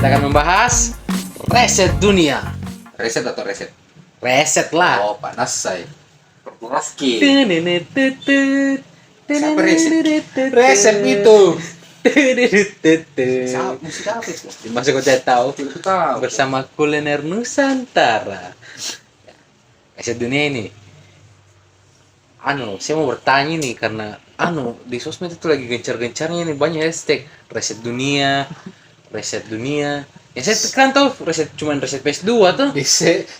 Kita akan membahas reset dunia. Reset atau reset? Reset lah. Oh, panas saya. Perpuraski. Siapa Reset itu. Siapa? Musik apa itu? Masa kau tidak tahu? Tidak tahu. Bersama kuliner Nusantara. Reset dunia ini. Saya mau bertanya nih karena di sosmed itu lagi gencar-gencarnya nih banyak hashtag reset dunia. Ya saya kan tahu cuman reset PS2 tuh. Di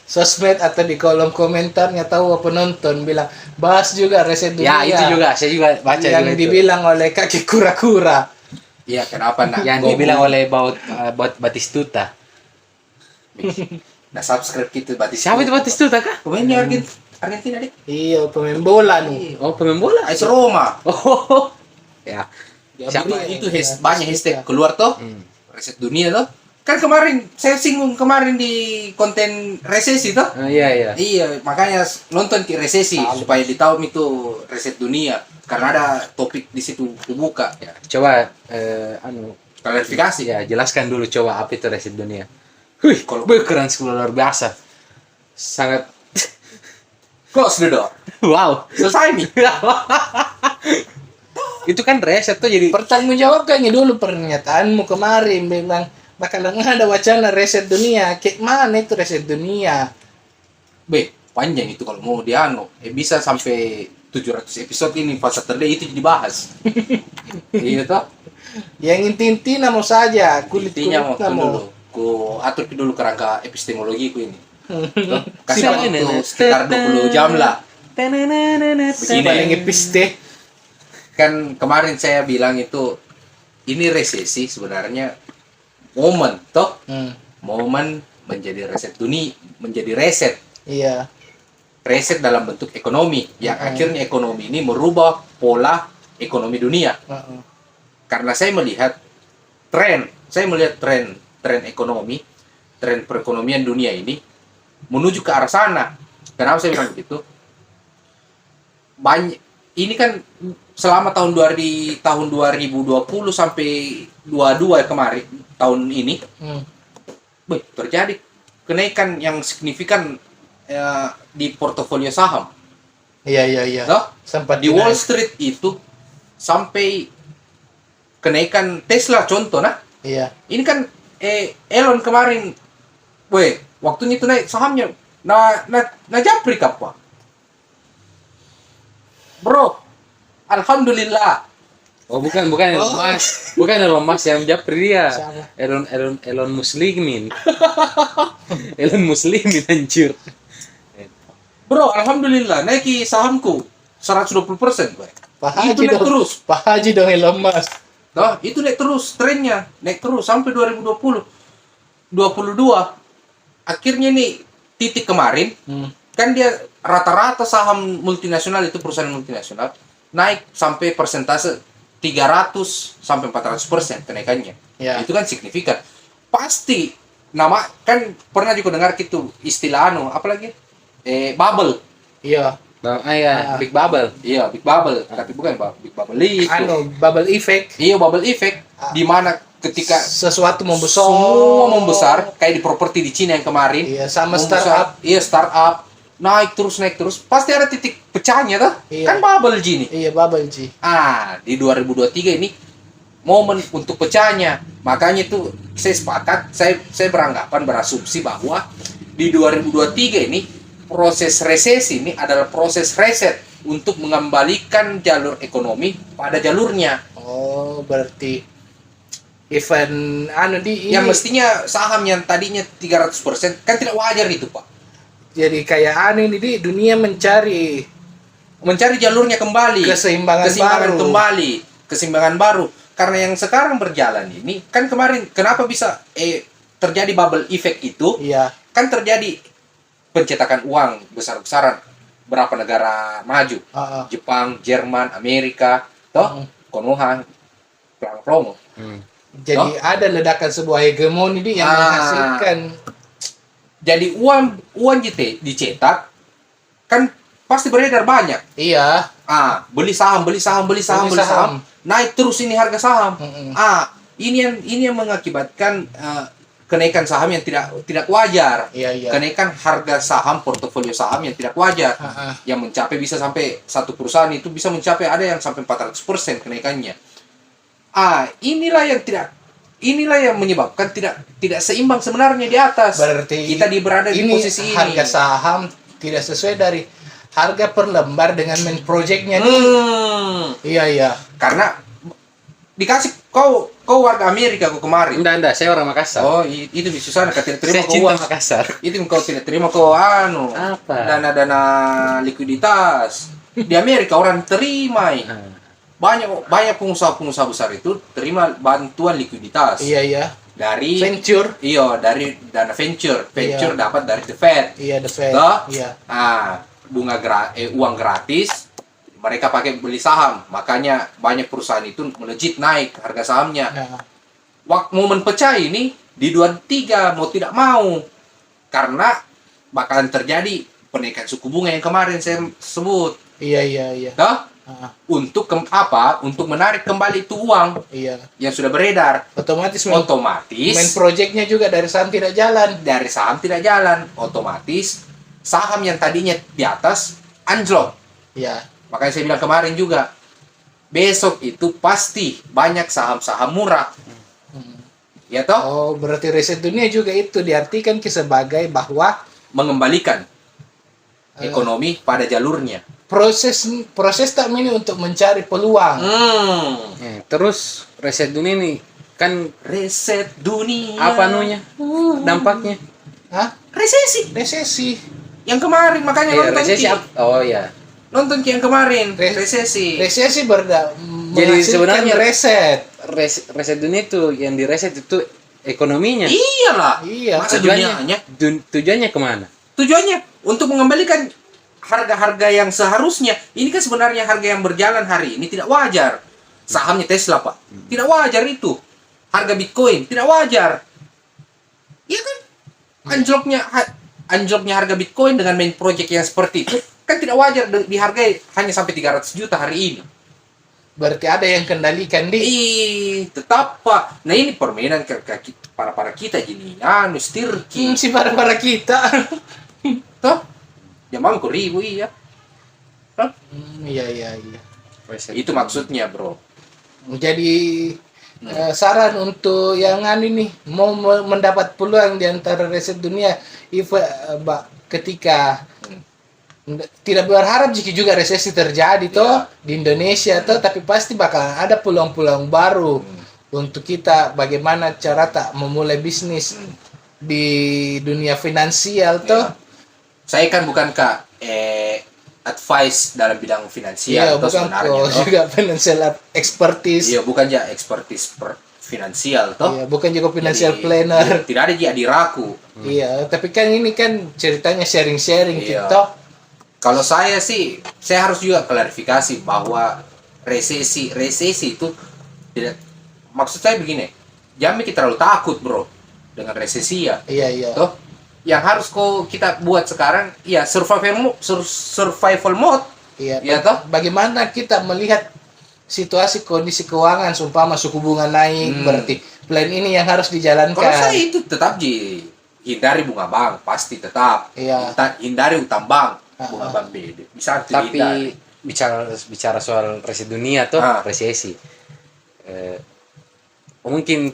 sosmed atau di kolom komentarnya tahu penonton bilang bahas juga reset dunia. Ya itu juga, saya juga baca yang juga itu. dibilang oleh kaki kura-kura. Iya, kenapa nak? Yang dibilang oleh Batistuta. Nah, subscribe gitu Batis. Siapa itu Batistuta kah? Pemainnya Argentina nih. Iya, pemain bola nih. Oh, pemain bola. AS Roma. Oh. Ya. Siapa Siapa? itu banyak hashtag keluar tuh. Reset dunia tuh. Kan kemarin saya singgung di konten resesi tuh. Iya. Iya, makanya nonton ke resesi supaya ditahu itu reset dunia. Karena ada topik di situ buka. Ya, coba Klarifikasi. ya jelaskan dulu coba apa itu reset dunia. Wih, Kalau- keren sekali, luar biasa. Sangat Close the door. wow. Selesai nih. Itu kan reset tuh jadi Pertanggungjawabkannya dulu pernyataanmu kemarin bilang bakalan ada wacana reset dunia. Kayak mana itu reset dunia? Panjang itu kalau mau bisa sampai 700 episode ini pas Saturday itu dibahas. Iya toh. Yang inti-inti namu saja, Intinya kulit-kulit waktu dulu. namu. Ku atur dulu kerangka epistemologi ku ini. Toh, Kasih kasih ini, waktu sekitar 20 jam lah. Ini paling episte. Kan kemarin saya bilang itu ini resesi sebenarnya momen toh. Momen menjadi reset dunia, menjadi reset. Iya. Reset dalam bentuk ekonomi yang akhirnya ekonomi ini merubah pola ekonomi dunia. Karena saya melihat tren ekonomi, tren perekonomian dunia ini menuju ke arah sana. Kenapa saya bilang begitu? Ini kan selama tahun 2020 sampai 22 kemarin tahun ini, terjadi kenaikan yang signifikan di portofolio saham. Iya. Toh? Sempat Di Wall Street itu sampai kenaikan Tesla contoh nah. Iya. Ini kan Elon kemarin waktunya itu naik sahamnya na japri apa? Bro, alhamdulillah. Oh, bukan Elon Musk. Bukan Elon Musk yang japri dia. Siapa? Elon Muslimin. Elon Muslimin anjir. Bro, alhamdulillah naik sahamku 120%, Pak. Pak Itu Haji naik dong. terus. Pak Haji dong Elon Musk. Nah, itu naik terus trennya, naik terus sampai 2020. 22. Akhirnya nih titik kemarin kan dia rata-rata saham multinasional itu perusahaan multinasional naik sampai persentase 300 sampai 400% kenaikannya. Ya. Itu kan signifikan. Pasti nama kan pernah juga dengar gitu istilah apalagi bubble. Iya. Big Bubble. Iya, big bubble, tapi bukan big bubble itu. Bubble effect. Iya, bubble effect di mana ketika Sesuatu membesar. semua membesar kayak di properti di Cina yang kemarin. Iya, sama membesar. startup. Iya, startup naik terus pasti ada titik pecahnya tuh. Iya. Kan bubble gini. Iya, bubble G. Di 2023 ini momen untuk pecahnya. Makanya itu saya sepakat, saya berasumsi bahwa di 2023 ini proses resesi ini adalah proses reset untuk mengembalikan jalur ekonomi pada jalurnya. Oh, berarti event Yang mestinya saham yang tadinya 300% kan tidak wajar itu, Pak. jadi kayak ini di dunia mencari Jalurnya kembali, keseimbangan baru. keseimbangan baru. Karena yang sekarang berjalan ini kan kemarin kenapa bisa terjadi bubble effect itu? Iya. Kan terjadi pencetakan uang besar-besaran berapa negara maju, Jepang, Jerman, Amerika, toh, Konoha, Plong. Jadi ada ledakan sebuah hegemoni yang menghasilkan. Jadi uang dicetak kan pasti beredar banyak. Iya. Beli saham. Naik terus ini harga saham. Ini yang mengakibatkan kenaikan saham yang tidak wajar. Iya. Kenaikan harga saham, portofolio saham yang tidak wajar. Yang mencapai bisa sampai satu perusahaan itu bisa mencapai ada yang sampai 400% kenaikannya. Inilah yang menyebabkan tidak seimbang sebenarnya di atas. Berarti kita berada di posisi ini. Harga saham tidak sesuai dari harga per lembar dengan main projectnya nih. Iya. Karena dikasih kau warga Amerika kau kemarin. Enggak, saya orang Makassar. Oh, itu susah kau tidak terima Saya kau cinta uang. Makassar. Itu kau tidak terima kau Apa? dana likuiditas. Di Amerika orang terima. Banyak pengusaha besar itu terima bantuan likuiditas. Iya. Dari Venture. Iya, dari dana venture. Venture Iya. dapat dari The Fed. Iya, the Fed. Toh? Iya. Uang gratis mereka pakai beli saham. Makanya banyak perusahaan itu melejit naik harga sahamnya. Nah, Waktu momen pecah ini di 23 mau tidak mau karena bakalan terjadi penaikan suku bunga yang kemarin saya sebut. iya. Toh? Ah, Untuk menarik kembali itu uang iya. yang sudah beredar. Otomatis main projectnya juga dari saham tidak jalan. dari saham tidak jalan, otomatis saham yang tadinya di atas anjlok. Iya. Makanya saya bilang kemarin juga, besok itu pasti banyak saham-saham murah. Ya toh? Oh, berarti riset dunia juga itu diartikan sebagai bahwa Mengembalikan ekonomi pada jalurnya. proses tak ini untuk mencari peluang. Terus riset dunia nih kan Riset dunia. apa anunya? Dampaknya? Hah? Resesi. Resesi. Yang kemarin makanya nonton resesi Ki. Oh ya. Nonton Ki yang kemarin. Resesi. Resesi Jadi sebenarnya reset. Riset dunia itu yang direset itu ekonominya. Iyalah. Iya. Masa dunianya? Tujuannya kemana? Tujuannya untuk mengembalikan harga-harga yang seharusnya. Ini kan sebenarnya harga yang berjalan hari ini tidak wajar. Sahamnya Tesla, Pak. Tidak wajar itu. Harga Bitcoin tidak wajar. Iya kan? Anjloknya harga Bitcoin dengan main project yang seperti itu kan tidak wajar dihargai hanya sampai 300 juta hari ini. Berarti ada yang kendalikan Tetap, Pak. Nah, ini permainan para kita gini. Setir. si para kita. Toh? Jamang ku ribu iya. Toh? Iya. Itu maksudnya, Bro. Jadi saran untuk yang nih mau mendapat peluang di antara riset dunia, ketika tidak berharap jika juga resesi terjadi toh di Indonesia toh, tapi pasti bakal ada peluang-peluang baru untuk kita bagaimana cara tak memulai bisnis di dunia finansial toh. Saya kan bukan advice dalam bidang finansial Iya, atau bukan sebenarnya kok toh. juga financial expertise. Iya, bukan ya expertise finansial toh. Iya, bukan juga financial Jadi, planner. Tidak ada diraku. Iya, tapi kan ini kan ceritanya sharing-sharing Iya. gitu. Kalau saya sih, saya harus juga klarifikasi bahwa resesi itu tidak, maksud saya begini, jangan kita terlalu takut, Bro, dengan resesi ya. Iya. Toh, yang harus kita buat sekarang, ya survival mode. Iya, Iya toh? bagaimana kita melihat situasi kondisi keuangan, sumpama suku bunga naik, berarti plan ini yang harus dijalankan. Kalau saya itu tetap hindari bunga bank, pasti tetap. Iya. Hindari utang bank, bunga bank beda. Bisa Tapi dihindari. bicara soal resesi dunia tuh, resesi. Mungkin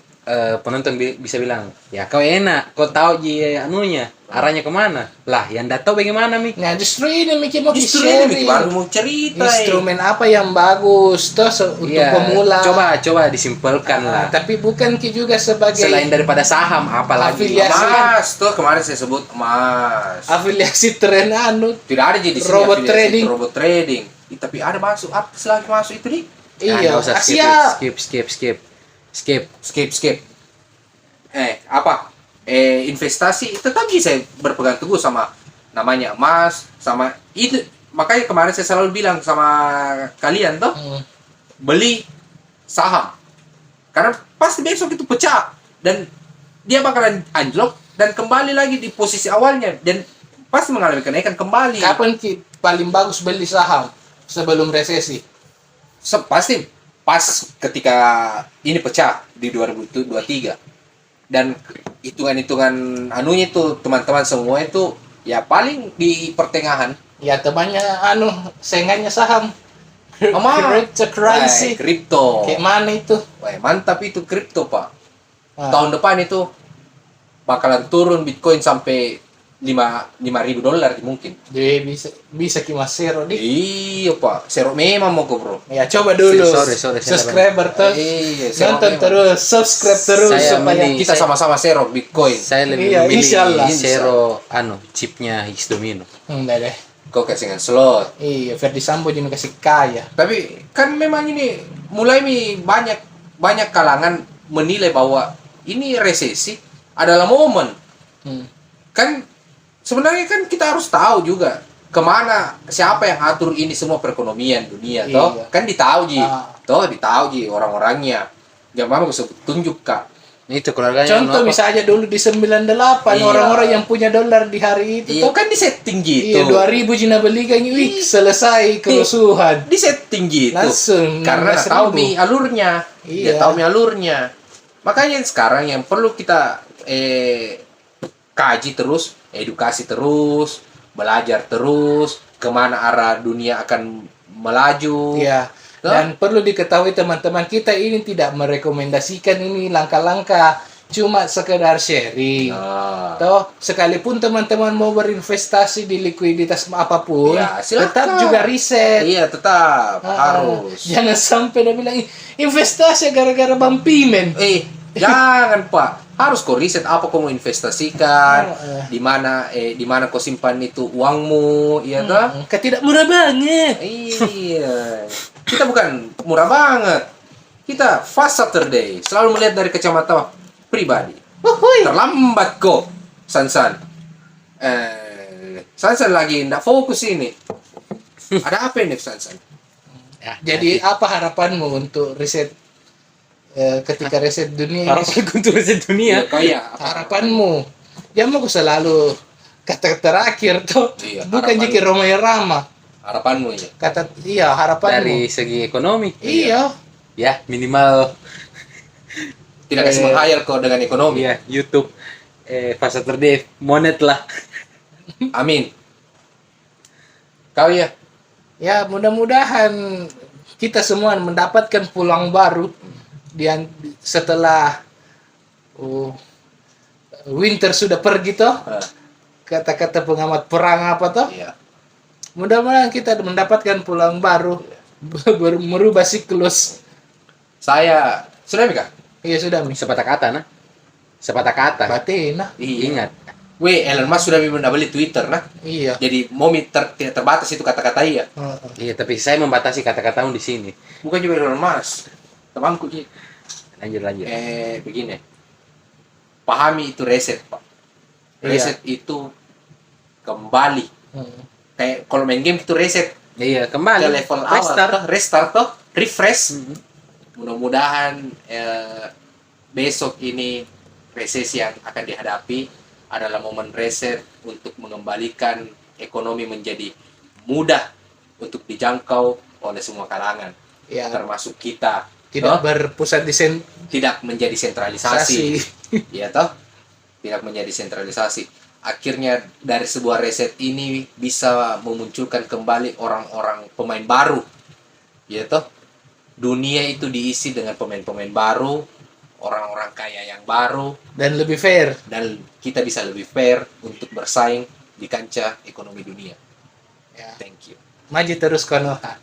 penonton bisa bilang, ya kau enak, kau tahu anunya, arahnya kemana. Lah, yang tidak tahu bagaimana, Mi? Nah, justru ini Miki mau Justru ini sharing. baru mau cerita. Instrumen apa yang bagus toh untuk Iya, pemula. coba disimpelkan lah. Tapi bukan Ki juga sebagai Selain daripada saham, apalagi? Afiliasi. Emas, tuh kemarin saya sebut emas. afiliasi tren Tidak ada jadi sini Robot afiliasi trading. robot trading. Tapi ada masuk, apa selagi masuk itu nih? Iya, nggak usah Asia. skip. Investasi tetap bisa berpegang teguh sama namanya emas, sama itu. Makanya kemarin saya selalu bilang sama kalian tuh, beli saham. Karena pasti besok itu pecah dan dia bakalan anjlok dan kembali lagi di posisi awalnya dan pasti mengalami kenaikan kembali. Kapan Ki paling bagus beli saham sebelum resesi? Pasti pas ketika ini pecah di 2023. Dan hitungan-hitungan anunya itu teman-teman semua itu ya paling di pertengahan. Ya temannya saingannya saham. Ama Cryptocurrency. kripto. Kayak mana itu? Wah, mantap itu kripto, Pak. Ah. Tahun depan itu bakalan turun Bitcoin sampai $5.000 mungkin. Jadi bisa kimas zero di. Iya, Pak. Serok memang mau bro. Ya coba dulu. Sorry, Subscriber tuh. Iya, serok Nonton memang. terus, subscribe terus Saya supaya milih- Kita sama-sama serok Bitcoin. Saya lebih Iya, memilih insyaallah. Zero chipnya Higgs Domino. enggak deh. Kok kasih slot. Iya, Ferdi Sambo juga kasih kaya. Tapi kan memang ini mulai banyak kalangan menilai bahwa ini resesi adalah momen. Hmm. Kan sebenarnya kan kita harus tahu juga kemana siapa yang atur ini semua perekonomian dunia Iya. toh kan ditahu ji Ah. ditahu ji orang-orangnya jangan mau tunjuk kak. Itu keluarganya Contoh apa? misalnya dulu di 98 Iya. orang-orang yang punya dolar di hari itu Iya tuh kan di setting gitu. iya 2000 Cina beli kan wih selesai kerusuhan. Di setting gitu. Langsung Karena 16.000. tahu mi alurnya. Iya. Dia tahu mi alurnya. Makanya sekarang yang perlu kita kaji terus, edukasi terus, belajar terus, kemana arah dunia akan melaju. Iya. Toh? Dan perlu diketahui teman-teman kita ini tidak merekomendasikan ini langkah-langkah, cuma sekedar sharing. Nah, Toh, sekalipun teman-teman mau berinvestasi di likuiditas apapun, Ya, silakan. tetap juga riset. iya tetap Ah, harus. Jangan sampai dia bilang investasi gara-gara Bang Pimen. Jangan Pak, harus kau riset apa kau mau investasikan, Ah, di mana kau simpan itu uangmu, iya toh? Tidak murah banget. Iya, kita bukan murah banget. Kita fast Saturday, selalu melihat dari kacamata pribadi. Wuhui. Terlambat kok, Sansan. Sansan lagi ndak fokus ini. Ada apa ini, Sansan? Ya, Jadi apa harapanmu untuk riset ketika riset dunia ini? harapan untuk riset dunia. Kayak Harapanmu? Jangan aku selalu kata terakhir tuh. Iya, Bukan harapan. jika Romeo Rama. harapanmu ini. Kata iya harapanmu. Dari segi ekonomi. Iya. Ya, minimal Tidak kasih menghayal kok dengan ekonomi. ya YouTube Fast Saturday monet lah. Amin. Kau ya? Ya mudah-mudahan kita semua mendapatkan pulang baru setelah winter sudah pergi toh. Kata-kata pengamat perang apa toh? Iya. Mudah-mudahan kita mendapatkan pulang baru merubah siklus. Saya sudah Mika? Iya sudah Mi. Sepatah kata nah. Sepatah kata. Batina. Ingat. Weh, Elon Musk sudah beli Twitter nah. Iya. Jadi mau tidak terbatas itu kata-kata iya. Iya, tapi saya membatasi kata-katamu di sini. Bukan juga Elon Musk. Temanku Ji. Lanjut. Begini. Pahami itu reset, Pak. Reset itu kembali. Kayak kalau main game itu reset Iya, kembali. ke level awal, Restart. toh, restart toh, refresh. Mudah-mudahan besok ini resesi yang akan dihadapi adalah momen reset untuk mengembalikan ekonomi menjadi mudah untuk dijangkau oleh semua kalangan, Ya, termasuk kita. tidak Toh? berpusat di Tidak menjadi sentralisasi, ya toh? Tidak menjadi sentralisasi. Akhirnya dari sebuah reset ini bisa memunculkan kembali orang-orang pemain baru, ya toh? Dunia itu diisi dengan pemain-pemain baru, orang-orang kaya yang baru, dan lebih fair. dan kita bisa lebih fair untuk bersaing di kancah ekonomi dunia. Ya. Thank you. Maju terus Konoha.